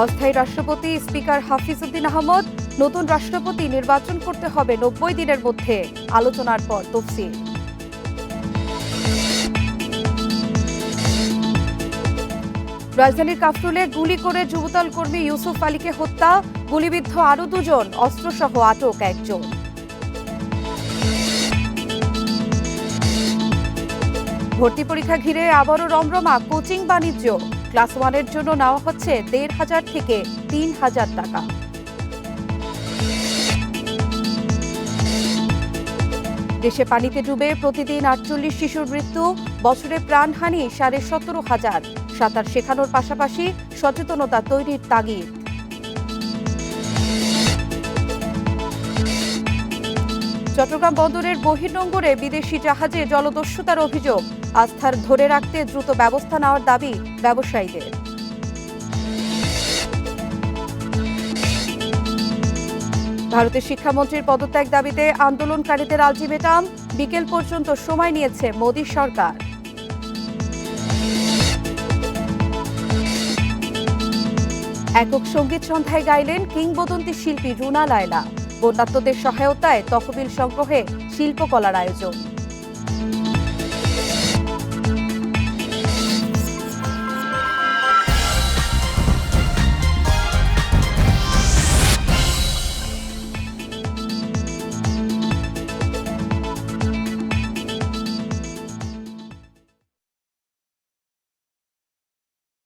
অস্থায়ী রাষ্ট্রপতি স্পিকার হাফিজ উদ্দিন আহমদ, নতুন রাষ্ট্রপতি নির্বাচন করতে হবে 90 দিনের মধ্যে, আলোচনার পর তফসিল। রাজধানীর কাফরুলে গুলি করে যুবদল কর্মী ইউসুফ আলীকে হত্যা, গুলিবিদ্ধ আরও দুজন, অস্ত্রসহ আটক একজন। ভর্তি পরীক্ষা ঘিরে আবারও রমরমা কোচিং বাণিজ্য, ক্লাস 1-এর জন্য নেওয়া হচ্ছে 1,500 থেকে 3,000 টাকা। দেশে পানিতে ডুবে প্রতিদিন 48 শিশুর মৃত্যু, বছরে প্রাণহানি 17,500। সাঁতার শেখানোর পাশাপাশি সচেতনতা তৈরির তাগিদ। চট্টগ্রাম বন্দরের বহির্নোঙরে বিদেশি জাহাজে জলদস্যুতার অভিযোগ, আস্থার ধরে রাখতে দ্রুত ব্যবস্থা নেওয়ার দাবি ব্যবসায়ীদের। ভারতের শিক্ষামন্ত্রীর পদত্যাগ দাবিতে আন্দোলনকারীদের আলটিমেটাম, বিকেল পর্যন্ত সময় নিয়েছে মোদী সরকার। একক সঙ্গীত সন্ধ্যায় গাইলেন কিংবদন্তি শিল্পী রুনা লায়লা। বন্যার্তদের সহায়তায় তহবিল সংগ্রহে শিল্পকলার আয়োজন।